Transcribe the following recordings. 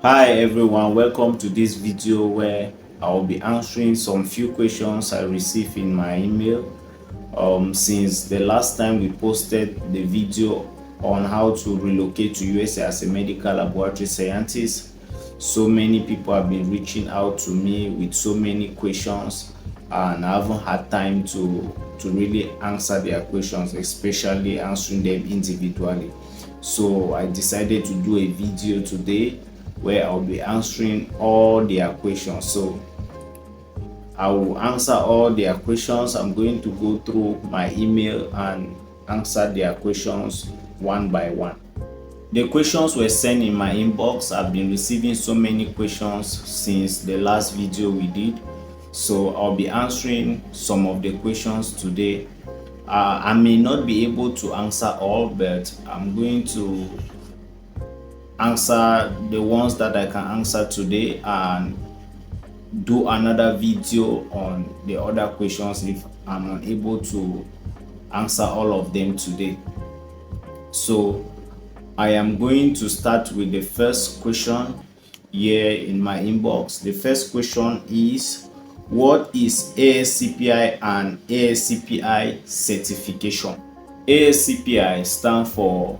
Hi everyone, welcome to this video where I will be answering some few questions I received in my email. Since the last time we posted the video on how to relocate to USA as a medical laboratory scientist, so many people have been reaching out to me with so many questions, and I haven't had time to really answer their questions, especially answering them individually. So I decided to do a video today where I'll be answering all their questions. So I will answer all their questions. I'm going to go through my email and answer their questions one by one. The questions were sent in my inbox. I've been receiving so many questions since the last video we did. So I'll be answering some of the questions today. I may not be able to answer all, but I'm going to answer the ones that I can answer today and do another video on the other questions if I'm unable to answer all of them today. So I am going to start with the first question here in my inbox. The first question is, what is ASCPi and ASCPi certification? ASCPi stands for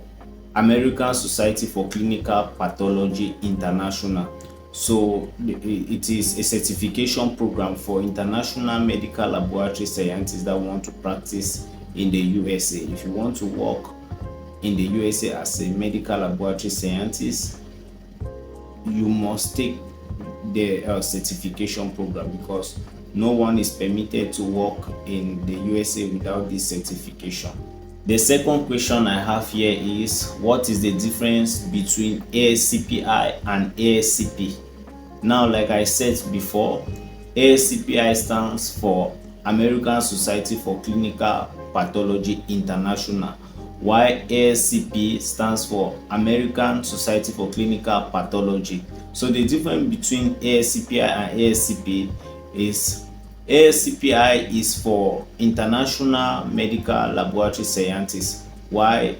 American Society for Clinical Pathology International. So it is a certification program for international medical laboratory scientists that want to practice in the USA. If you want to work in the USA as a medical laboratory scientist, you must take the certification program, because no one is permitted to work in the USA without this certification. The second question I have here is, what is the difference between ASCPi and ASCP? Now, like I said before, ASCPi stands for American Society for Clinical Pathology International, while ASCP stands for American Society for Clinical Pathology. So the difference between ASCPi and ASCP is ASCPi is for international medical laboratory scientists, while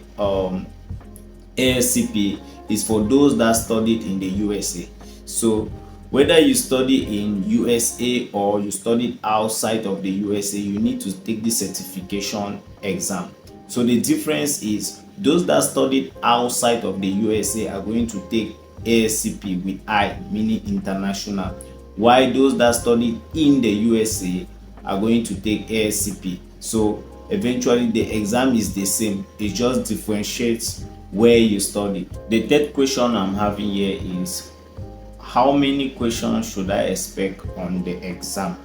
ASCP is for those that studied in the USA. So whether you study in USA or you studied outside of the USA, you need to take the certification exam. So the difference is, those that studied outside of the USA are going to take ASCP with I, meaning international, while those that studied in the USA are going to take ASCP. So eventually the exam is the same, it just differentiates where you studied. The third question I'm having here is, how many questions should I expect on the exam?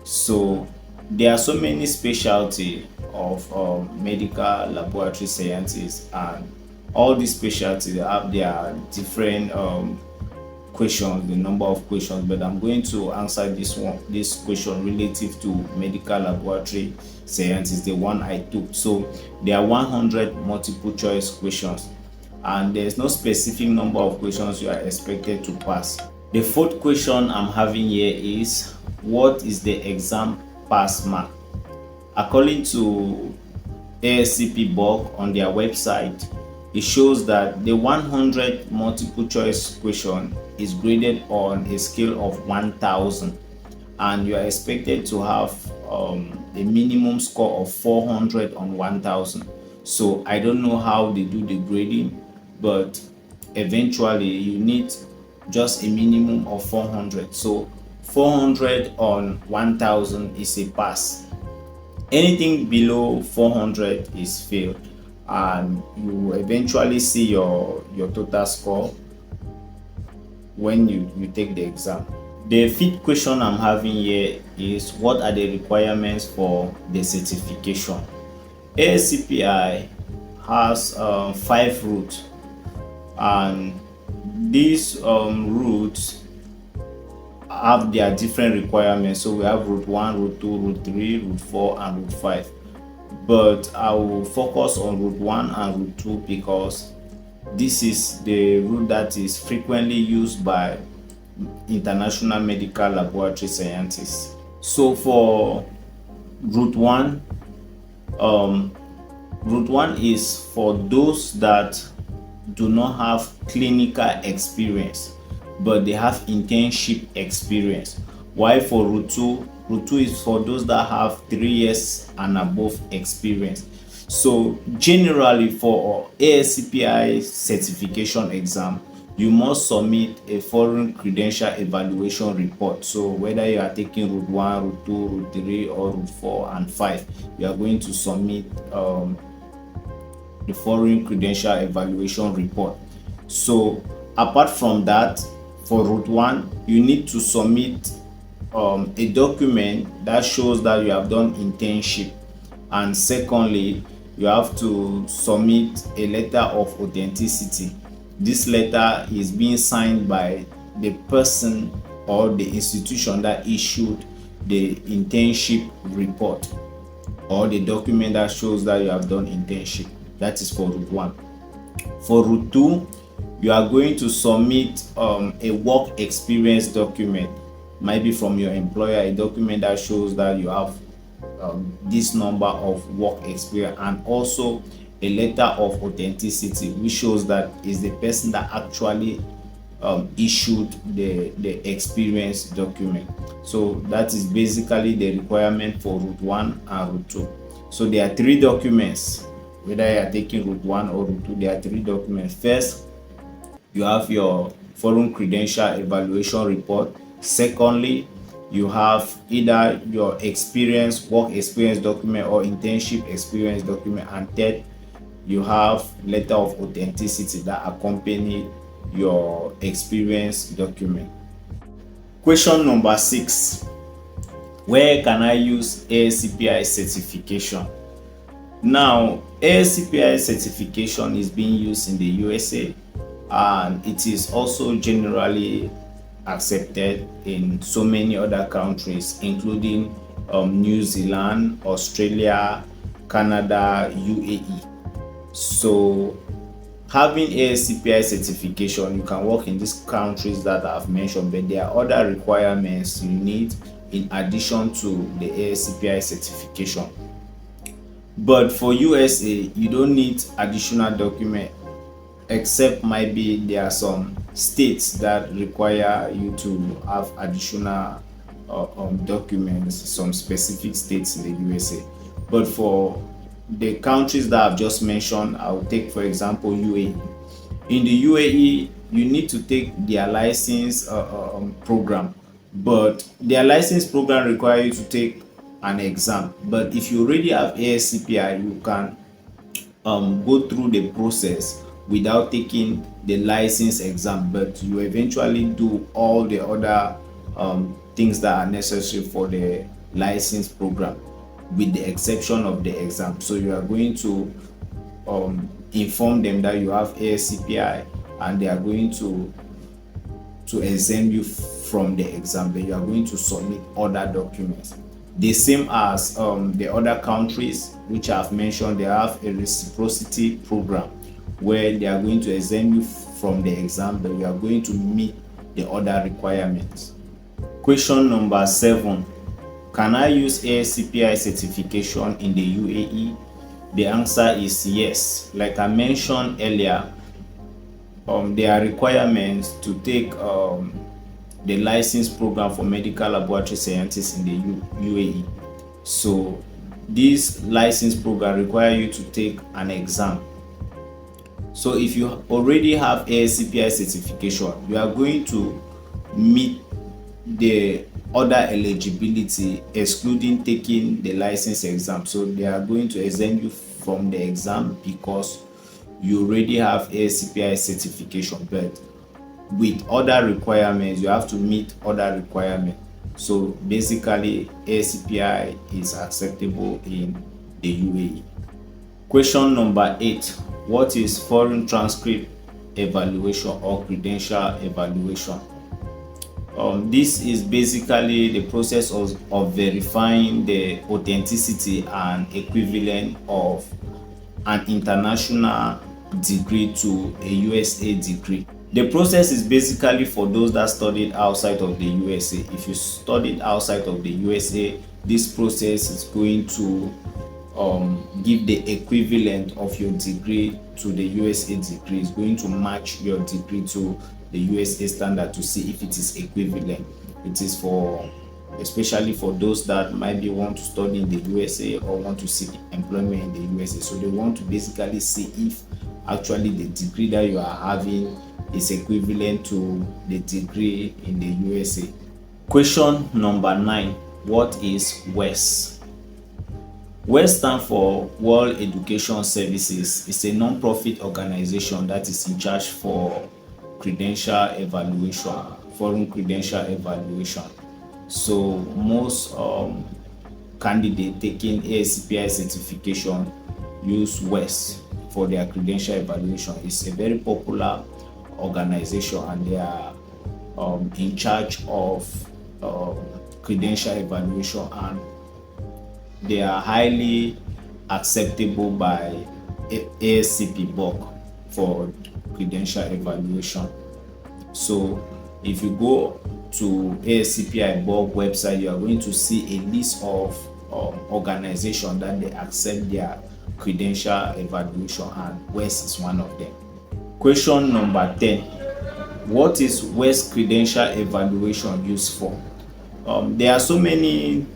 So there are so many specialty of medical laboratory scientists, and all these specialties have their different questions, the number of questions, but I'm going to answer this question relative to medical laboratory scientists, the one I took. So there are 100 multiple choice questions, and there's no specific number of questions you are expected to pass. The fourth question I'm having here is, what is the exam pass mark? According to ASCP blog on their website, it shows that the 100 multiple choice question is graded on a scale of 1000, and you are expected to have a minimum score of 400 on 1000. So I don't know how they do the grading, but eventually you need just a minimum of 400. So 400 on 1000 is a pass. Anything below 400 is failed, and you will eventually see your total score when you take the exam. The fifth question I'm having here is, what are the requirements for the certification? ASCPi has 5 routes, and these routes have their different requirements. So we have route 1, route 2, route 3, route 4, and route 5. But I will focus on route 1 and route 2 because this is the route that is frequently used by international medical laboratory scientists. So for route 1, route 1 is for those that do not have clinical experience, but they have internship experience. While for Route 2 is for those that have 3 years and above experience. So generally for ASCPi certification exam, you must submit a foreign credential evaluation report. So whether you are taking Route 1, Route 2, Route 3 or Route 4 and 5, you are going to submit the foreign credential evaluation report. So apart from that, for Route 1, you need to submit a document that shows that you have done internship, and secondly, you have to submit a letter of authenticity. This letter is being signed by the person or the institution that issued the internship report, or the document that shows that you have done internship. That is for Route 1. For Route 2, you are going to submit a work experience document, maybe from your employer, a document that shows that you have this number of work experience, and also a letter of authenticity, which shows that is the person that actually issued the experience document. So that is basically the requirement for Route 1 and Route 2. So there are 3 documents. Whether you are taking Route 1 or Route 2, there are 3 documents. First, you have your foreign credential evaluation report. Secondly, you have either your work experience document or internship experience document. And third, you have letter of authenticity that accompany your experience document. Question number 6. Where can I use ASCPi certification? Now, ASCPi certification is being used in the USA, and it is also generally accepted in so many other countries, including New Zealand, Australia, Canada, UAE. So having ASCPi certification, you can work in these countries that I've mentioned, but there are other requirements you need in addition to the ASCPi certification. But for USA, you don't need additional document, except maybe there are some states that require you to have additional documents, some specific states in the USA. But for the countries that I've just mentioned, I'll take for example UAE. In the UAE, you need to take their license program, but their license program requires you to take an exam. But if you already have ASCPi, you can go through the process without taking the license exam, but you eventually do all the other things that are necessary for the license program, with the exception of the exam. So you are going to inform them that you have ASCPi, and they are going to exempt you from the exam, but you are going to submit other documents. The same as the other countries which I have mentioned, they have a reciprocity program where they are going to exempt you from the exam, but you are going to meet the other requirements. Question number 7. Can I use ASCPi certification in the UAE? The answer is yes. Like I mentioned earlier, there are requirements to take the license program for medical laboratory scientists in the UAE. So this license program requires you to take an exam. So if you already have ASCPi certification, you are going to meet the other eligibility, excluding taking the license exam. So they are going to exempt you from the exam because you already have ASCPi certification, but with other requirements, you have to meet other requirements. So basically, ASCPi is acceptable in the UAE. Question number 8. What is foreign transcript evaluation or credential evaluation? This is basically the process of verifying the authenticity and equivalent of an international degree to a USA degree. The process is basically for those that studied outside of the USA. If you studied outside of the USA, this process is going to give the equivalent of your degree to the USA degree. It's going to match your degree to the USA standard to see if it is equivalent. It is for especially for those that might be want to study in the USA or want to seek employment in the USA. So they want to basically see if actually the degree that you are having is equivalent to the degree in the USA. Question number 9. What is WES? WES stands for World Education Services. It's a non-profit organization that is in charge for credential evaluation, foreign credential evaluation. So most candidates taking ASCPi certification use WES for their credential evaluation. It's a very popular organization and they are in charge of credential evaluation, and they are highly acceptable by ASCP bulk for credential evaluation. So if you go to ASCPi bulk website, you are going to see a list of organizations that they accept their credential evaluation, and WES is one of them. Question number 10. What is WES credential evaluation used for? There are so many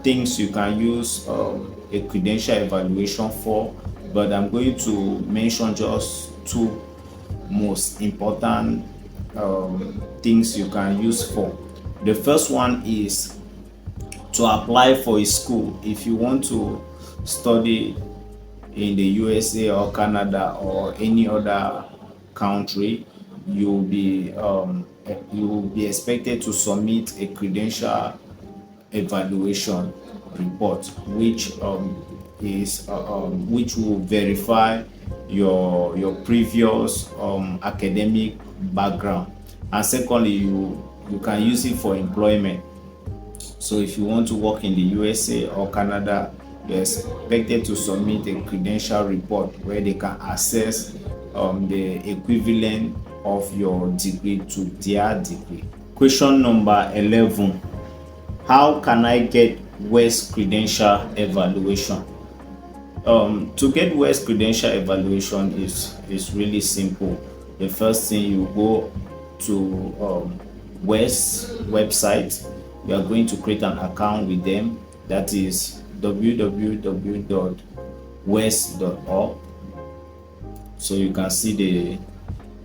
things you can use a credential evaluation for, but I'm going to mention just two most important things you can use for. The first one is to apply for a school. If you want to study in the USA or Canada or any other country, you will be expected to submit a credential evaluation report, which will verify your previous academic background. And secondly, you can use it for employment. So if you want to work in the USA or Canada, you're expected to submit a credential report where they can assess the equivalent of your degree to their degree. Question number 11. How can I get WES credential evaluation? To get WES credential evaluation is really simple. The first thing, you go to WES website. You are going to create an account with them. That is www.wes.org. So you can see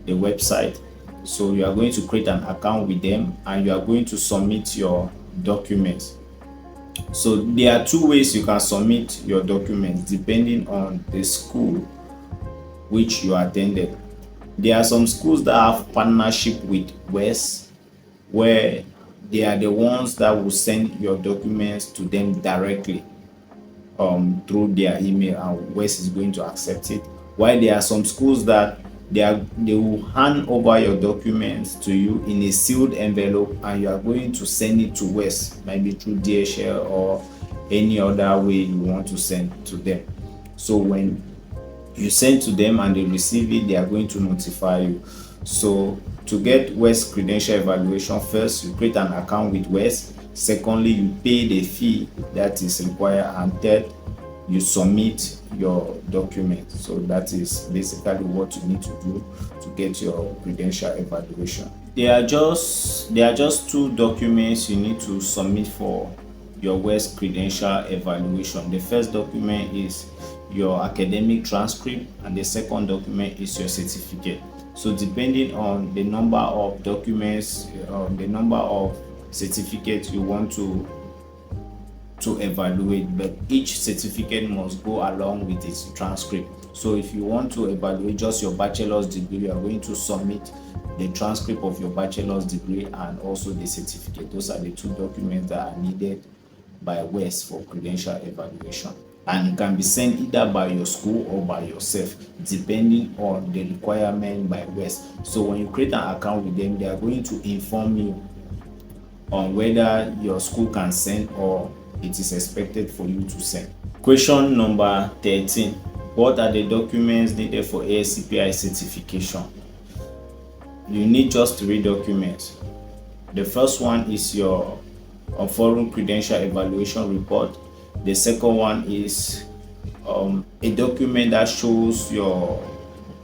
the website. So you are going to create an account with them and you are going to submit your documents. So there are two ways you can submit your documents depending on the school which you attended. There are some schools that have partnership with WES, where they are the ones that will send your documents to them directly through their email, and WES is going to accept it. While there are some schools that they will hand over your documents to you in a sealed envelope, and you are going to send it to WES, maybe through DHL or any other way you want to send to them. So when you send to them and they receive it, they are going to notify you. So to get WES credential evaluation, first you create an account with WES. Secondly, you pay the fee that is required, and third, you submit your documents. So that is basically what you need to do to get your credential evaluation. There are just two documents you need to submit for your WES credential evaluation. The first document is your academic transcript, and the second document is your certificate. So depending on the number of documents, the number of certificates you want to evaluate, but each certificate must go along with its transcript. So if you want to evaluate just your bachelor's degree, you are going to submit the transcript of your bachelor's degree and also the certificate. Those are the two documents that are needed by WES for credential evaluation, and it can be sent either by your school or by yourself depending on the requirement by WES. So when you create an account with them, they are going to inform you on whether your school can send or it is expected for you to send. Question number 13. What are the documents needed for ASCPi certification? You need just 3 documents. The first one is your foreign credential evaluation report. The second one is a document that shows your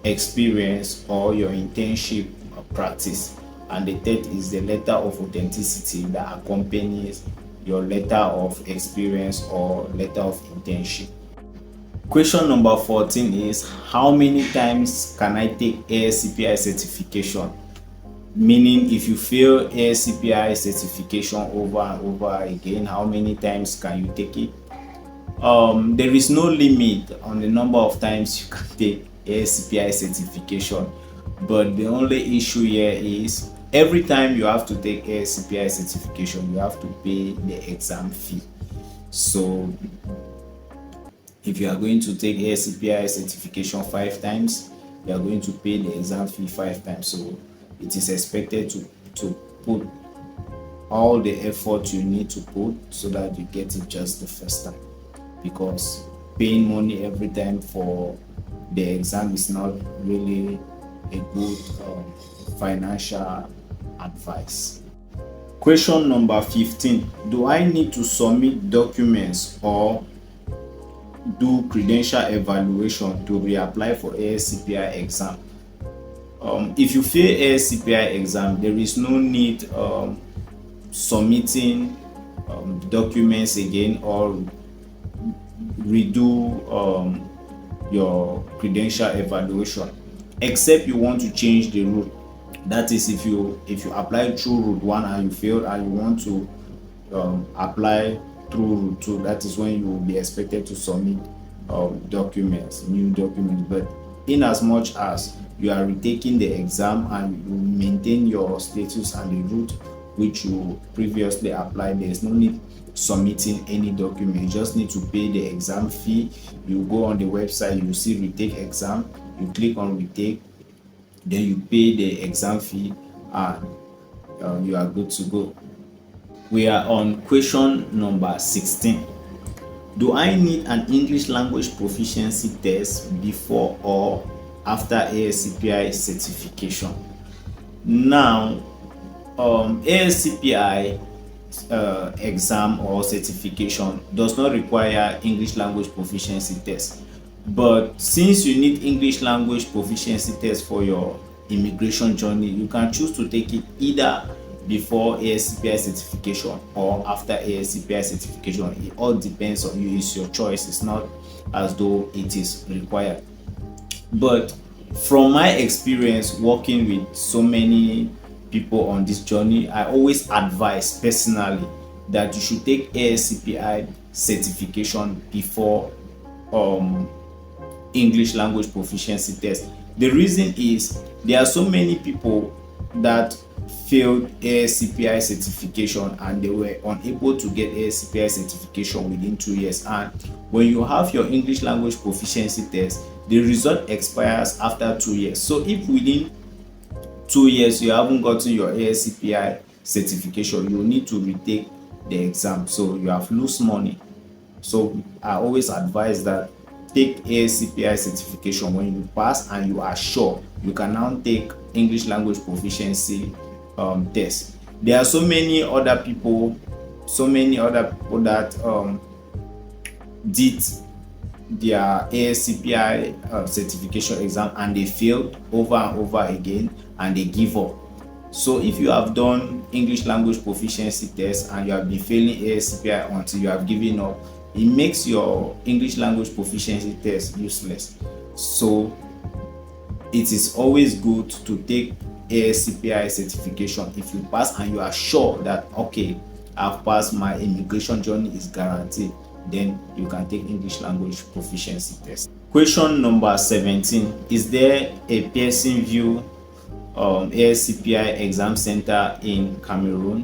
experience or your internship practice. And the third is the letter of authenticity that accompanies your letter of experience or letter of internship. Question number 14 is, how many times can I take ASCPi certification? Meaning, if you fail ASCPi certification over and over again, how many times can you take it? There is no limit on the number of times you can take ASCPi certification, but the only issue here is every time you have to take ASCPi certification, you have to pay the exam fee. So if you are going to take ASCPi certification 5 times, you are going to pay the exam fee 5 times. So it is expected to put all the effort you need to put so that you get it just the first time, because paying money every time for the exam is not really a good financial advice. Question number 15, do I need to submit documents or do credential evaluation to reapply for ASCPi exam? If you fail ASCPi exam, there is no need submitting documents again or redo your credential evaluation, except you want to change the route. That is, if you apply through route 1 and you failed and you want to apply through route 2, that is when you will be expected to submit documents, new documents. But in as much as you are retaking the exam and you maintain your status and the route which you previously applied, there is no need submitting any document. You just need to pay the exam fee. You go on the website, you see retake exam, you click on retake, then you pay the exam fee, and you are good to go. We are on question number 16. Do I need an English language proficiency test before or after ASCPi certification? Now, ASCPi exam or certification does not require English language proficiency test, but since you need English language proficiency test for your immigration journey, you can choose to take it either before ASCPi certification or after ASCPi certification. It all depends on you. It's your choice. It's not as though it is required. But from my experience working with so many people on this journey, I always advise personally that you should take ASCPi certification before English language proficiency test. The reason is there are so many people that failed ASCPi certification and they were unable to get ASCPi certification within 2 years. And when you have your English language proficiency test, the result expires after 2 years. So if within 2 years you haven't gotten your ASCPi certification, you need to retake the exam, so you have lose money. So I always advise that take ASCPi certification. When you pass and you are sure, you can now take English language proficiency test. There are so many other people that did their ASCPi certification exam and they failed over and over again and they give up. So if you have done English language proficiency test and you have been failing ASCPi until you have given up, it makes your English language proficiency test useless. So it is always good to take ASCPi certification. If you pass and you are sure that, okay, I've passed, my immigration journey is guaranteed, then you can take English language proficiency test. Question number 17, is there a Pearson VUE ASCPi exam center in Cameroon?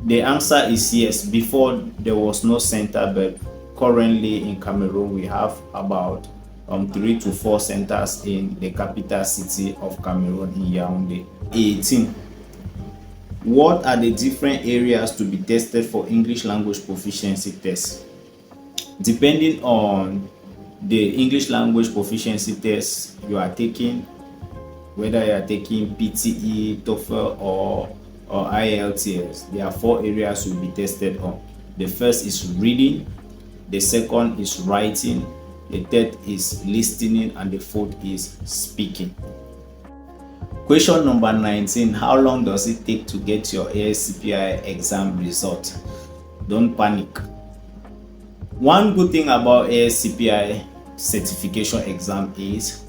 The answer is yes. Before there was no center, but currently in Cameroon we have about 3 to 4 centers in the capital city of Cameroon, in Yaoundé. 18. What are the different areas to be tested for English language proficiency test? Depending on the English language proficiency test you are taking, whether you are taking PTE, TOEFL or IELTS, there are 4 areas you'll be tested on. The first is reading, the second is writing, the third is listening, and the fourth is speaking. Question number 19, how long does it take to get your ASCPi exam result? Don't panic. One good thing about ASCPi certification exam is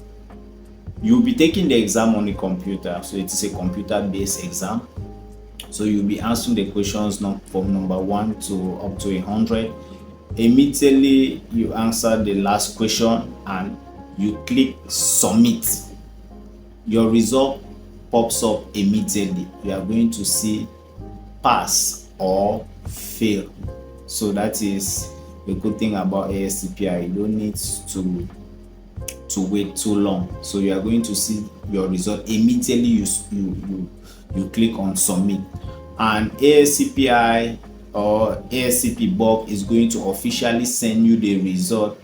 you'll be taking the exam on a computer, so it is a computer-based exam. So you'll be answering the questions from number 1 to up to 100. Immediately you answer the last question and you click submit. Your result pops up immediately. You are going to see pass or fail. So that is a good thing about ASCPi. You don't need to wait too long. So you are going to see your result immediately. You click on submit, and ASCPi or ASCP bulk is going to officially send you the result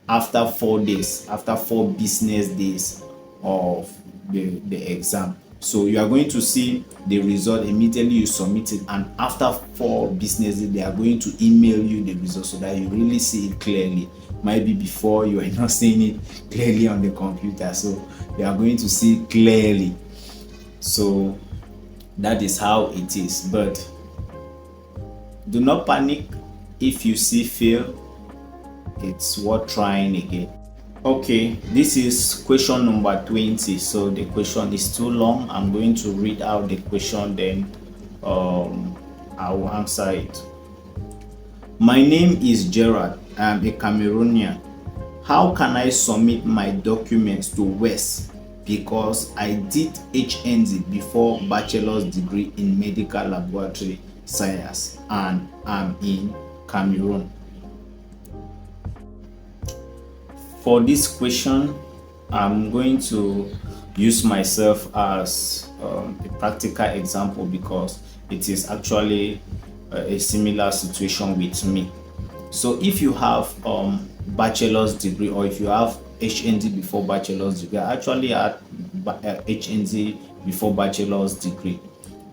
after 4 days, after 4 business days of the exam. So you are going to see the result immediately you submit it, and after 4 business days they are going to email you the result so that you really see it clearly. Maybe before you are not seeing it clearly on the computer, so you are going to see clearly. So that is how it is. But do not panic if you see fail. It's worth trying again. Okay, this is question number 20. So the question is too long. I'm going to read out the question, then I will answer it. My name is Gerard. I am a Cameroonian. How can I submit my documents to West? Because I did HND before bachelor's degree in medical laboratory science and I'm in Cameroon. For this question, I'm going to use myself as a practical example because it is actually a similar situation with me. So if you have bachelor's degree, or if you have HND before bachelor's degree, I actually had HND before bachelor's degree.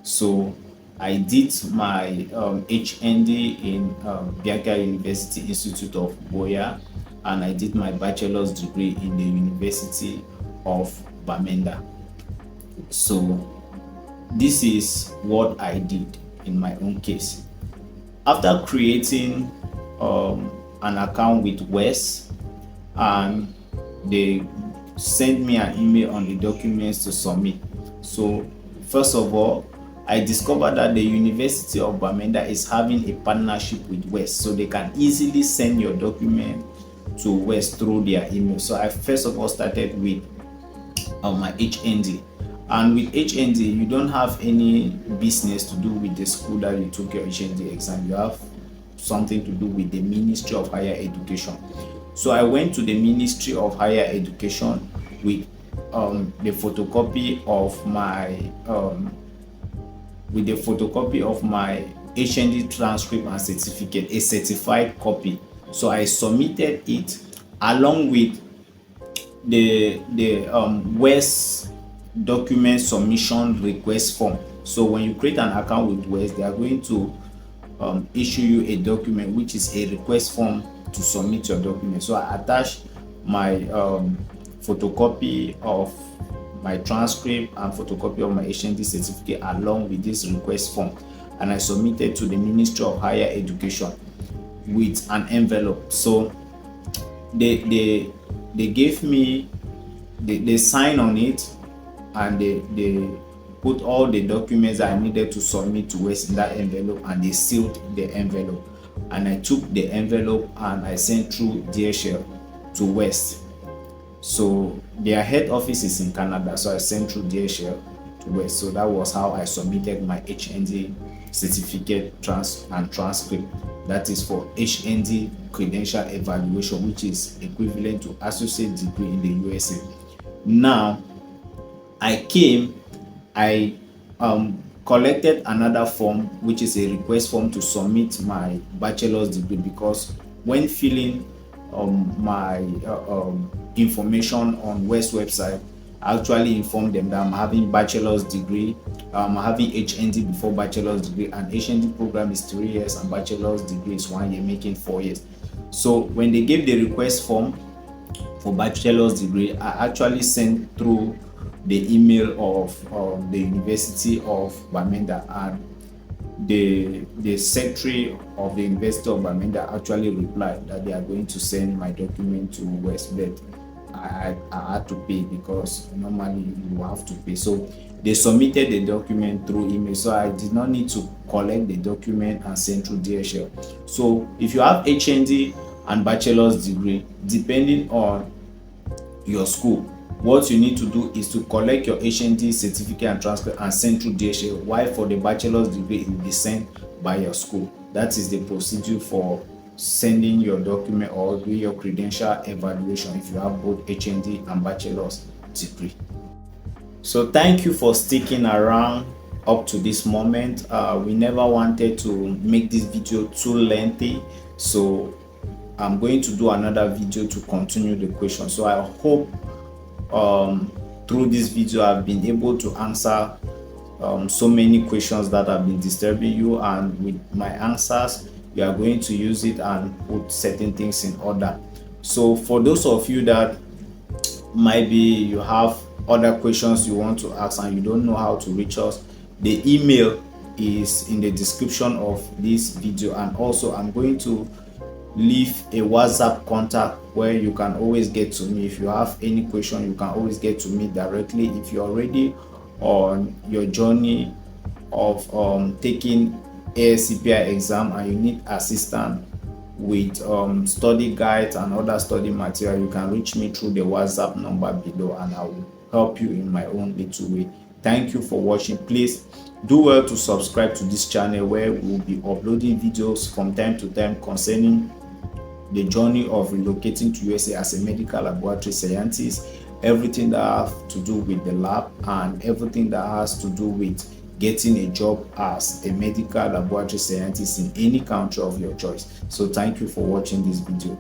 So I did my HND in Biaka University Institute of Boya, and I did my bachelor's degree in the University of Bamenda. So this is what I did in my own case. After creating an account with West, and they sent me an email on the documents to submit. So first of all, I discovered that the University of Bamenda is having a partnership with West, so they can easily send your document to West through their email. So I first of all started with my HND, and with HND you don't have any business to do with the school that you took your HND exam. You have something to do with the Ministry of Higher Education. So I went to the Ministry of Higher Education with the photocopy of my HND transcript and certificate, a certified copy. So I submitted it along with the West document submission request form. So when you create an account with West, they are going to issue you a document which is a request form to submit your document. So I attached my photocopy of my transcript and photocopy of my HND certificate along with this request form, and I submitted to the Ministry of Higher Education with an envelope. So they gave me, they signed on it, and they put all the documents I needed to submit to West in that envelope, and they sealed the envelope. And I took the envelope and I sent through DHL to West. So their head office is in Canada, so I sent through DHL to West. So that was how I submitted my HND certificate and transcript. That is for HND credential evaluation, which is equivalent to associate degree in the USA. Now I collected another form, which is a request form to submit my bachelor's degree, because when filling my information on West website, I actually informed them that I'm having bachelor's degree, I'm having HND before bachelor's degree, and HND program is 3 years and bachelor's degree is 1 year, making 4 years. So when they gave the request form for bachelor's degree, I actually sent through the email of the University of Bamenda, and the secretary of the University of Bamenda actually replied that they are going to send my document to West, but I had to pay, because normally you have to pay. So they submitted the document through email, so I did not need to collect the document and send through DHL. So if you have HND and bachelor's degree, depending on your school, what you need to do is to collect your HND certificate and transcript and send through DHL, while for the bachelor's degree it will be sent by your school. That is the procedure for sending your document or doing your credential evaluation if you have both HND and bachelor's degree. So thank you for sticking around up to this moment. We never wanted to make this video too lengthy, so I'm going to do another video to continue the question. So I hope through this video I've been able to answer so many questions that have been disturbing you, and with my answers you are going to use it and put certain things in order. So for those of you that maybe you have other questions you want to ask and you don't know how to reach us, the email is in the description of this video, and also I'm going to leave a WhatsApp contact where you can always get to me. If you have any question, you can always get to me directly. If you're already on your journey of taking ASCPi exam and you need assistance with study guides and other study material, you can reach me through the WhatsApp number below, and I will help you in my own little way. Thank you for watching. Please do well to subscribe to this channel, where we will be uploading videos from time to time concerning the journey of relocating to USA as a medical laboratory scientist, everything that has to do with the lab, and everything that has to do with getting a job as a medical laboratory scientist in any country of your choice. So thank you for watching this video.